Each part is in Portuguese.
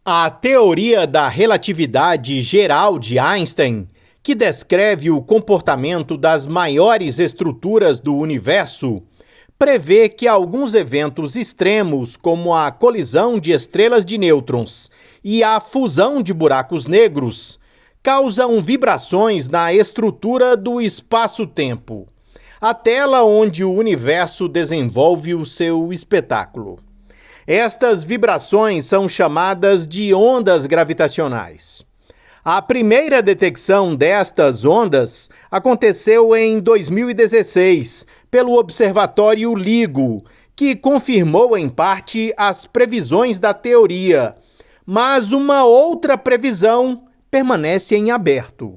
A teoria da relatividade geral de Einstein, que descreve o comportamento das maiores estruturas do universo, prevê que alguns eventos extremos, como a colisão de estrelas de nêutrons e a fusão de buracos negros, causam vibrações na estrutura do espaço-tempo, a tela onde o universo desenvolve o seu espetáculo. Estas vibrações são chamadas de ondas gravitacionais. A primeira detecção destas ondas aconteceu em 2016 pelo Observatório LIGO, que confirmou em parte as previsões da teoria, mas uma outra previsão permanece em aberto.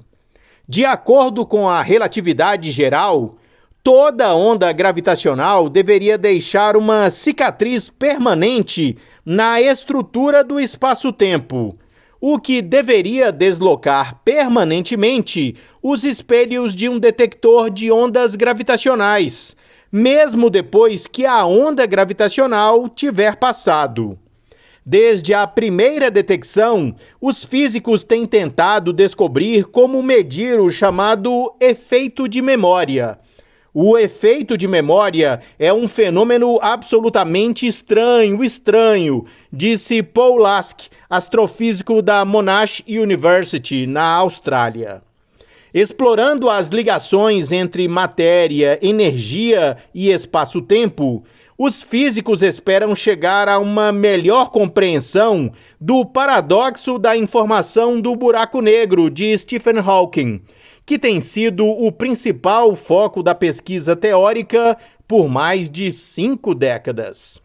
De acordo com a relatividade geral, toda onda gravitacional deveria deixar uma cicatriz permanente na estrutura do espaço-tempo, o que deveria deslocar permanentemente os espelhos de um detector de ondas gravitacionais, mesmo depois que a onda gravitacional tiver passado. Desde a primeira detecção, os físicos têm tentado descobrir como medir o chamado efeito de memória. O efeito de memória é um fenômeno absolutamente estranho, disse Paul Lask, astrofísico da Monash University, na Austrália. Explorando as ligações entre matéria, energia e espaço-tempo, os físicos esperam chegar a uma melhor compreensão do paradoxo da informação do buraco negro de Stephen Hawking, que tem sido o principal foco da pesquisa teórica por mais de 5 décadas.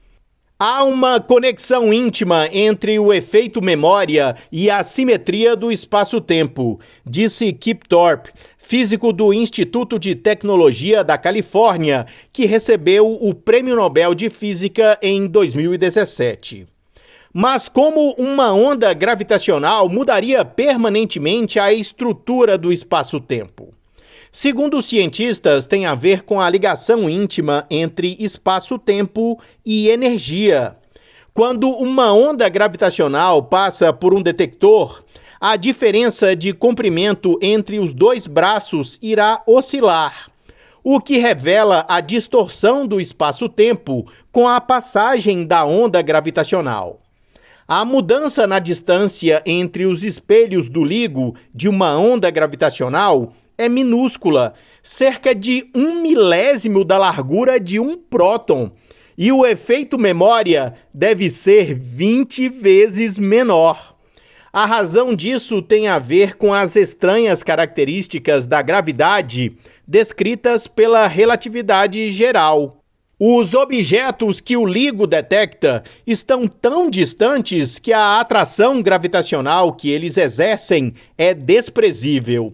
Há uma conexão íntima entre o efeito memória e a simetria do espaço-tempo, disse Kip Thorpe, físico do Instituto de Tecnologia da Califórnia, que recebeu o Prêmio Nobel de Física em 2017. Mas como uma onda gravitacional mudaria permanentemente a estrutura do espaço-tempo? Segundo os cientistas, tem a ver com a ligação íntima entre espaço-tempo e energia. Quando uma onda gravitacional passa por um detector, a diferença de comprimento entre os dois braços irá oscilar, o que revela a distorção do espaço-tempo com a passagem da onda gravitacional. A mudança na distância entre os espelhos do LIGO de uma onda gravitacional é minúscula, cerca de 1/1000 da largura de um próton, e o efeito memória deve ser 20 vezes menor. A razão disso tem a ver com as estranhas características da gravidade descritas pela relatividade geral. Os objetos que o LIGO detecta estão tão distantes que a atração gravitacional que eles exercem é desprezível.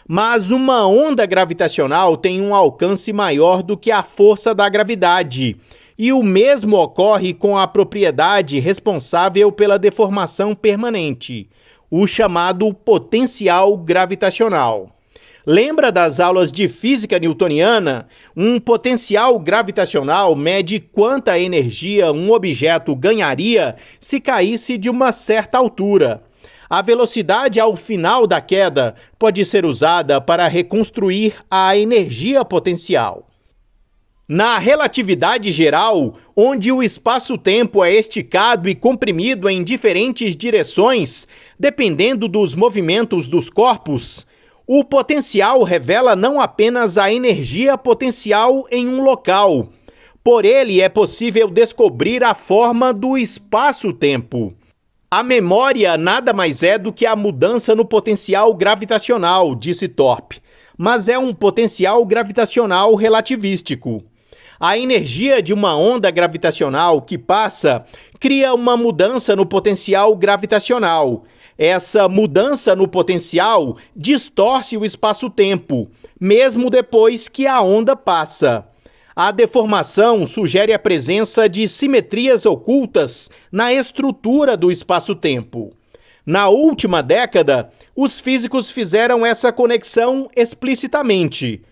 Mas uma onda gravitacional tem um alcance maior do que a força da gravidade, e o mesmo ocorre com a propriedade responsável pela deformação permanente, o chamado potencial gravitacional. Lembra das aulas de física newtoniana? Um potencial gravitacional mede quanta energia um objeto ganharia se caísse de uma certa altura. A velocidade ao final da queda pode ser usada para reconstruir a energia potencial. Na relatividade geral, onde o espaço-tempo é esticado e comprimido em diferentes direções, dependendo dos movimentos dos corpos, o potencial revela não apenas a energia potencial em um local. Por ele é possível descobrir a forma do espaço-tempo. A memória nada mais é do que a mudança no potencial gravitacional, disse Thorpe, mas é um potencial gravitacional relativístico. A energia de uma onda gravitacional que passa cria uma mudança no potencial gravitacional. Essa mudança no potencial distorce o espaço-tempo, mesmo depois que a onda passa. A deformação sugere a presença de simetrias ocultas na estrutura do espaço-tempo. Na última década, os físicos fizeram essa conexão explicitamente.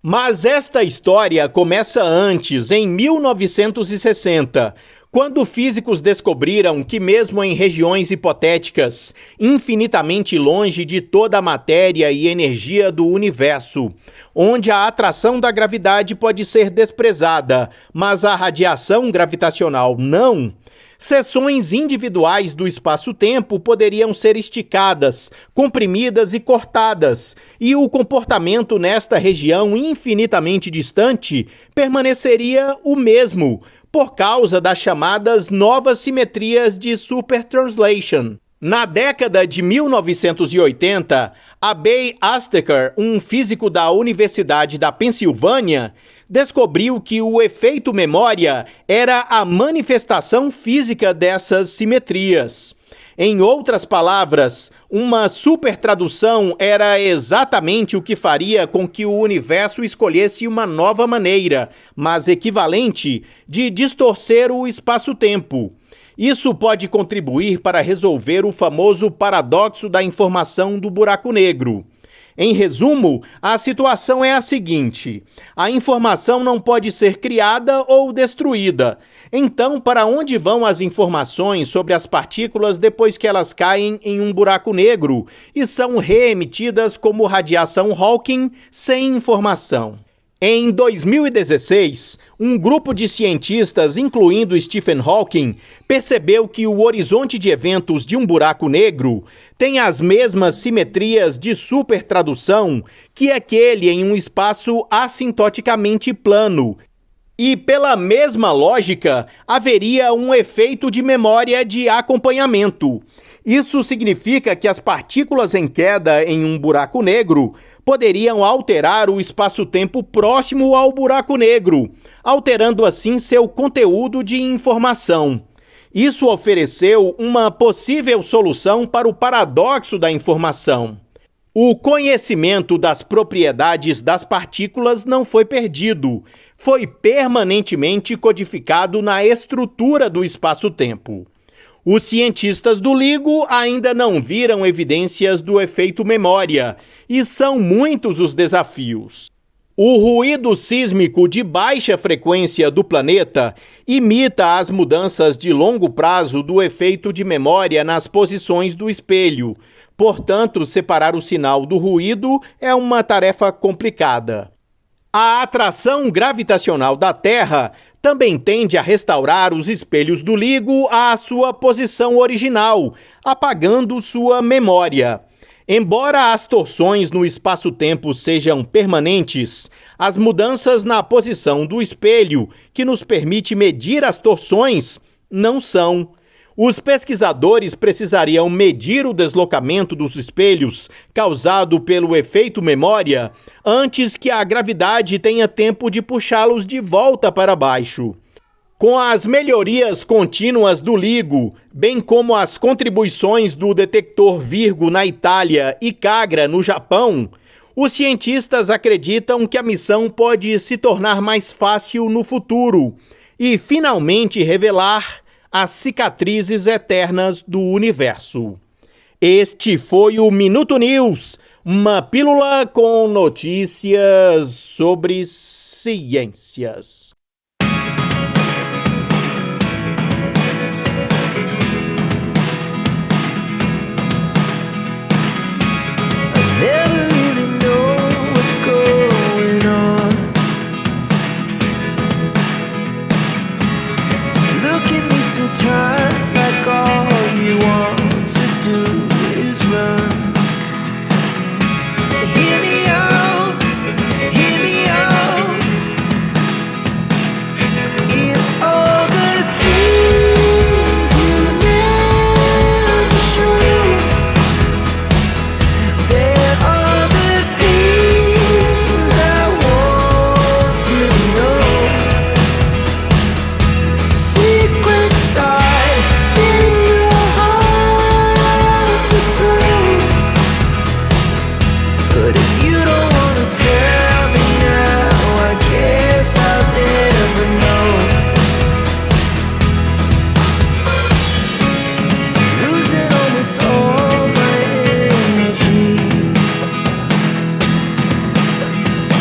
Mas esta história começa antes, em 1960, quando físicos descobriram que, mesmo em regiões hipotéticas, infinitamente longe de toda a matéria e energia do universo, onde a atração da gravidade pode ser desprezada, mas a radiação gravitacional não, seções individuais do espaço-tempo poderiam ser esticadas, comprimidas e cortadas, e o comportamento nesta região infinitamente distante permaneceria o mesmo, por causa das chamadas novas simetrias de supertranslation. Na década de 1980, Abe Astaker, um físico da Universidade da Pensilvânia, descobriu que o efeito memória era a manifestação física dessas simetrias. Em outras palavras, uma supertradução era exatamente o que faria com que o universo escolhesse uma nova maneira, mas equivalente, de distorcer o espaço-tempo. Isso pode contribuir para resolver o famoso paradoxo da informação do buraco negro. Em resumo, a situação é a seguinte: a informação não pode ser criada ou destruída. Então, para onde vão as informações sobre as partículas depois que elas caem em um buraco negro e são reemitidas como radiação Hawking sem informação? Em 2016, um grupo de cientistas, incluindo Stephen Hawking, percebeu que o horizonte de eventos de um buraco negro tem as mesmas simetrias de supertradução que aquele em um espaço assintoticamente plano. E, pela mesma lógica, haveria um efeito de memória de acompanhamento. Isso significa que as partículas em queda em um buraco negro poderiam alterar o espaço-tempo próximo ao buraco negro, alterando assim seu conteúdo de informação. Isso ofereceu uma possível solução para o paradoxo da informação. O conhecimento das propriedades das partículas não foi perdido, foi permanentemente codificado na estrutura do espaço-tempo. Os cientistas do LIGO ainda não viram evidências do efeito memória, e são muitos os desafios. O ruído sísmico de baixa frequência do planeta imita as mudanças de longo prazo do efeito de memória nas posições do espelho. Portanto, separar o sinal do ruído é uma tarefa complicada. A atração gravitacional da Terra também tende a restaurar os espelhos do LIGO à sua posição original, apagando sua memória. Embora as torções no espaço-tempo sejam permanentes, as mudanças na posição do espelho, que nos permite medir as torções, não são. Os pesquisadores precisariam medir o deslocamento dos espelhos causado pelo efeito memória antes que a gravidade tenha tempo de puxá-los de volta para baixo. Com as melhorias contínuas do LIGO, bem como as contribuições do detector Virgo na Itália e Kagra no Japão, os cientistas acreditam que a missão pode se tornar mais fácil no futuro e finalmente revelar as cicatrizes eternas do universo. Este foi o Minuto News, uma pílula com notícias sobre ciências.